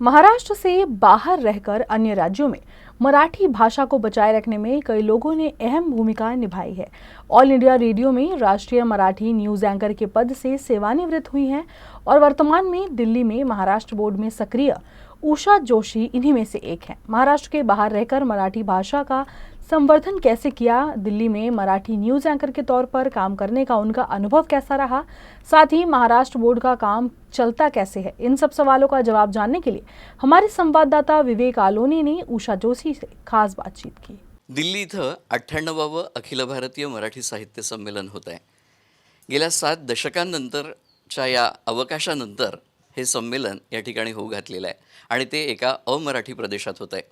महाराष्ट्र से बाहर रहकर अन्य राज्यों में मराठी भाषा को बचाए रखने में कई लोगों ने अहम भूमिका निभाई है। ऑल इंडिया रेडियो में राष्ट्रीय मराठी न्यूज एंकर के पद से सेवानिवृत्त हुई हैं और वर्तमान में दिल्ली में महाराष्ट्र बोर्ड में सक्रिय उषा जोशी इन्हीं में से एक हैं। महाराष्ट्र के बाहर रहकर मराठी भाषा का संवर्धन कैसे किया, दिल्ली में मराठी न्यूज एंकर के तौर पर काम करने का उनका अनुभव कैसा रहा, साथ ही महाराष्ट्र बोर्ड का काम चलता कैसे है, इन सब सवालों का जवाब जानने के लिए हमारे संवाददाता विवेक आलोने ने उषा जोशी से खास बातचीत की। दिल्ली इथं 98वे अखिल भारतीय मराठी साहित्य संमेलन होत आहे। गेल्या 7 दशकांनंतरच्या या अवकाशानंतर हे संमेलन या ठिकाणी होऊ घातलेलं आहे आणि ते एका अमराठी प्रदेशात होत आहे।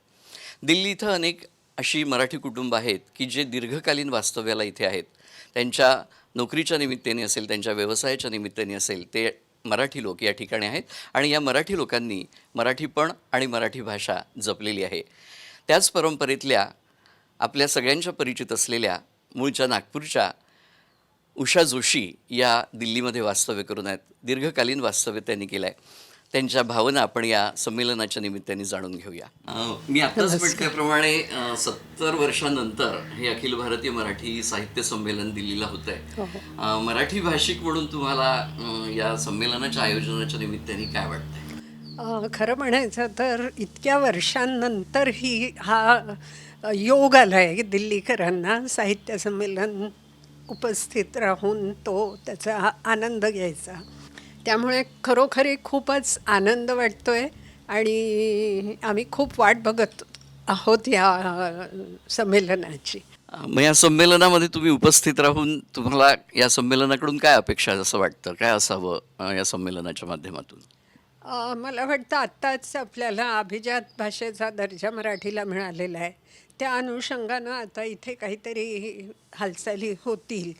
दिल्ली इथं अनेक अशी मराठी कुटुंब आहेत की जे दीर्घकालीन वास्तव्याला इथे आहेत। त्यांच्या नोकरीच्या निमित्ताने असेल, त्यांच्या व्यवसायाच्या निमित्ताने असेल, ते मराठी लोक या ठिकाणी आहेत आणि या मराठी लोकांनी मराठीपण आणि मराठी भाषा जपलेली आहे। त्याच परंपरेतल्या आपल्या सगळ्यांच्या परिचित असलेल्या मूळच्या नागपूरच्या उषा जोशी या दिल्लीमध्ये वास्तव्य करून आहेत। दीर्घकालीन वास्तव्य त्यांनी केलं आहे। त्यांच्या भावना आपण या संमेलनाच्या निमित्ताने जाणून घेऊया। मी आताच म्हटल्याप्रमाणे 70 वर्षांनंतर हे अखिल भारतीय मराठी साहित्य संमेलन दिल्लीला होत आहे। मराठी भाषिक म्हणून तुम्हाला या संमेलनाच्या आयोजनाच्या निमित्ताने काय वाटतंय? खरं म्हणायचं तर इतक्या वर्षांनंतरही हा योग आला आहे दिल्लीकरांना साहित्य संमेलन उपस्थित राहून तो त्याचा आनंद घ्यायचा। त्यामुळे खरोखरी खूपच आनंद वाटतोय आणि आम्ही खूप वाट बघत आहोत या संमेलनाची। मग या संमेलनामध्ये तुम्ही उपस्थित राहून तुम्हाला या संमेलनाकडून काय अपेक्षा असं वाटतं, काय असावं या संमेलनाच्या माध्यमातून? मला वाटतं आत्ताच आपल्याला अभिजात भाषेचा दर्जा मराठीला मिळालेला आहे। त्या अनुषंगानं आता इथे काहीतरी हालचाली होतील।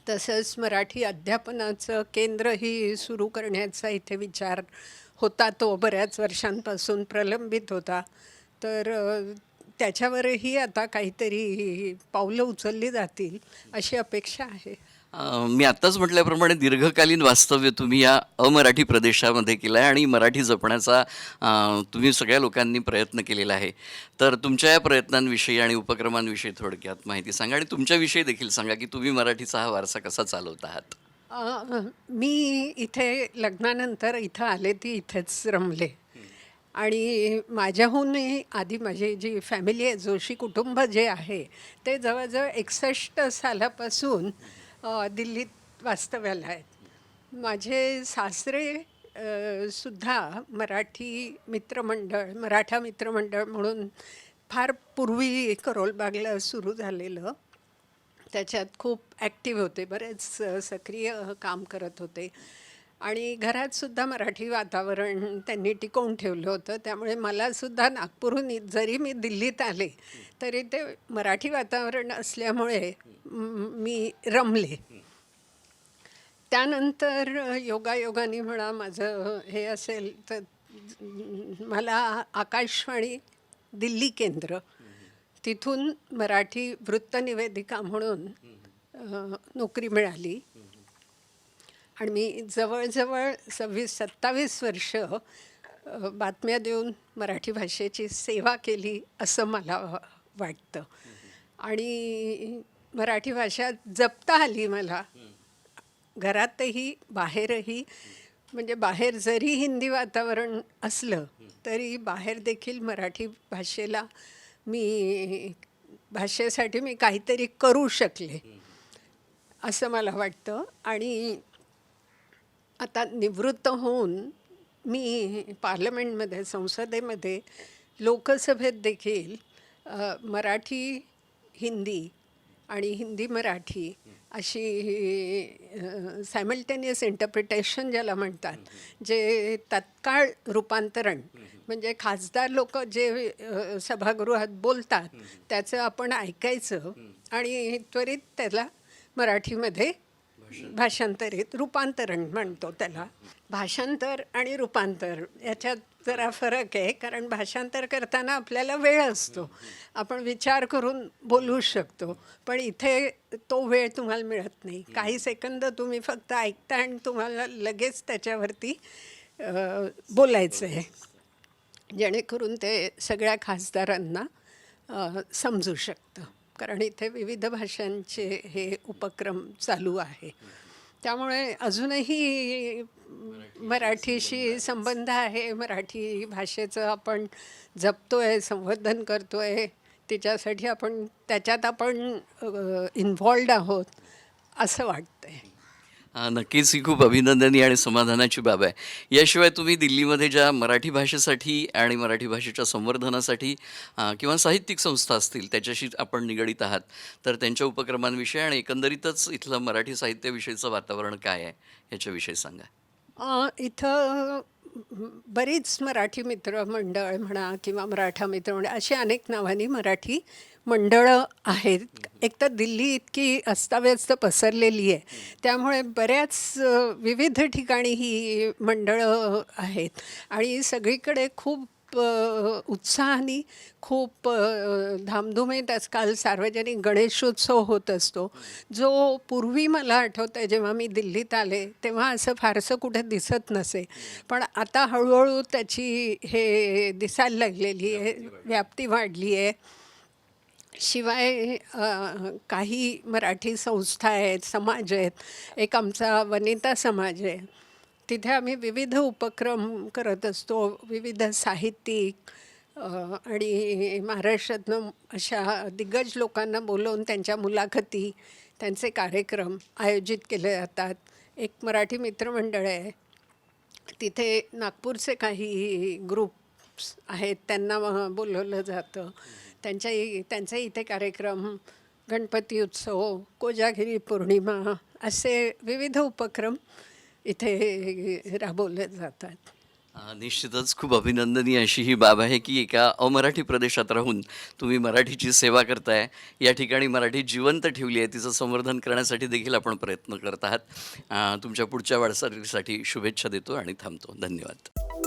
तसंच मराठी अध्यापनाचं केंद्रही सुरू करण्याचा इथे विचार होता, तो बऱ्याच वर्षांपासून प्रलंबित होता। तर त्याच्यावरही आता काहीतरी पावलं उचलली जातील अशी अपेक्षा आहे। मी आत्ताच म्हटल्याप्रमाणे दीर्घकालीन वास्तव्य तुम्ही या अमराठी प्रदेशामध्ये केलं आहे आणि मराठी जपण्याचा तुम्ही सगळ्या लोकांनी प्रयत्न केलेला आहे। तर तुमच्या या प्रयत्नांविषयी आणि उपक्रमांविषयी थोडक्यात माहिती सांगा आणि तुमच्याविषयी देखील सांगा की तुम्ही मराठीचा हा वारसा कसा चालवत आहात? मी इथे लग्नानंतर इथं आले ती इथेच रमले आणि माझ्याहूनही आधी माझी जी फॅमिली आहे, जोशी कुटुंब जे आहे ते जवळजवळ 61 सालापासून दिल्लीत वास्तव्याला आहेत। माझे सासरे सुद्धा मराठा मित्रमंडळ म्हणून फार पूर्वी करोलबागला सुरू झालेलं, त्याच्यात खूप ॲक्टिव्ह होते, बरेच सक्रिय काम करत होते आणि घरातसुद्धा मराठी वातावरण त्यांनी टिकवून ठेवलं होतं। त्यामुळे मलासुद्धा नागपूरहून जरी मी दिल्लीत आले तरी ते मराठी वातावरण असल्यामुळे मी रमले। त्यानंतर योगायोगाने म्हणा माझं हे असेल तर मला आकाशवाणी दिल्ली केंद्र तिथून मराठी वृत्तनिवेदिका म्हणून नोकरी मिळाली आणि मी जवळजवळ 26-27 वर्ष बातम्या देऊन मराठी भाषेची सेवा केली असं मला वाटतं आणि मराठी भाषा जपता आली मला घरातही बाहेरही। म्हणजे बाहेर जरी हिंदी वातावरण असलं तरी बाहेर देखील मराठी भाषेसाठी मी काहीतरी करू शकले असं मला वाटतं। आणि आता निवृत्त होऊन मी पार्लमेंटमध्ये, संसदेमध्ये, लोकसभेत देखील मराठी हिंदी आणि हिंदी मराठी अशी सायमल्टेनियस इंटरप्रिटेशन ज्याला म्हणतात, जे तत्काळ रूपांतरण म्हणजे खासदार लोक जे सभागृहात बोलतात त्याचं आपण ऐकायचं आणि त्वरित त्याला मराठीमध्ये रूपांतरण म्हणतो त्याला। भाषांतर आणि रूपांतर याच्यात जरा फरक आहे, कारण भाषांतर करताना आपल्याला वेळ असतो, आपण विचार करून बोलू शकतो, पण इथे तो वेळ तुम्हाला मिळत नाही। काही सेकंद तुम्ही फक्त ऐकता आणि तुम्हाला लगेच त्याच्यावरती बोलायचं आहे, जेणेकरून ते सगळ्या खासदारांना समजू शकतं. कारण इथे विविध भाषांचे हे उपक्रम चालू आहे. त्यामुळे अजूनही मराठीशी संबंध आहे, मराठी भाषेचं आपण जपतोय, संवर्धन करतोय, त्याच्यासाठी त्याच्यात आपण इन्व्हॉल्ड आहोत असं वाटतंय. नक्कीच ही खूप अभिनंदनीय आणि समाधानाची बाब आहे. याशिवाय तुम्ही दिल्लीमध्ये ज्या मराठी भाषेसाठी आणि मराठी भाषेच्या संवर्धनासाठी किंवा साहित्यिक संस्था असतील त्याच्याशी आपण निगडीत आहात, तर त्यांच्या उपक्रमांविषयी आणि एकंदरीतच इथलं मराठी साहित्याविषयीचं वातावरण काय आहे याच्याविषयी सांगा. इथं बरीच मराठी मित्र मंडळ म्हणा किंवा मराठा मित्र मंडळ अशी अनेक नावांनी मराठी मंडळं आहेत. एकतर दिल्ली इतकी अस्ताव्यस्त पसरलेली आहे, त्यामुळे बऱ्याच विविध ठिकाणी ही मंडळं आहेत आणि सगळीकडे खूप उत्साहाने खूप धामधुमीत आजकाल सार्वजनिक गणेशोत्सव होत असतो, जो पूर्वी मला आठवतं आहे जेव्हा मी दिल्लीत आले तेव्हा असं फारसं कुठे दिसत नसे, पण आता हळूहळू त्याची हे दिसायला लागलेली आहे, व्याप्ती वाढली आहे. शिवाय काही मराठी संस्था आहेत, समाज आहेत. एक आमचा वनिता समाज आहे, तिथे आम्ही विविध उपक्रम करत असतो. विविध साहित्यिक आणि महाराष्ट्रातनं अशा दिग्गज लोकांना बोलवून त्यांच्या मुलाखती, त्यांचे कार्यक्रम आयोजित केले जातात. एक मराठी मित्रमंडळ आहे, तिथे नागपूरचे काही ग्रुप्स आहेत, त्यांना बोलवलं जातं. त्यांचे इथे कार्यक्रम, गणपती उत्सव, कोजागिरी पौर्णिमा असे विविध उपक्रम इथे राबवले जातात. निश्चितच खूप अभिनंदनीय अशी ही बाब आहे की एका अमराठी प्रदेशात राहून तुम्ही मराठीची सेवा करताय, या ठिकाणी मराठी जिवंत ठेवली आहे, तिचं संवर्धन करण्यासाठी देखील आपण प्रयत्न करत आहात. तुमच्या पुढच्या वाटचालीसाठी शुभेच्छा देतो आणि थांबतो. धन्यवाद.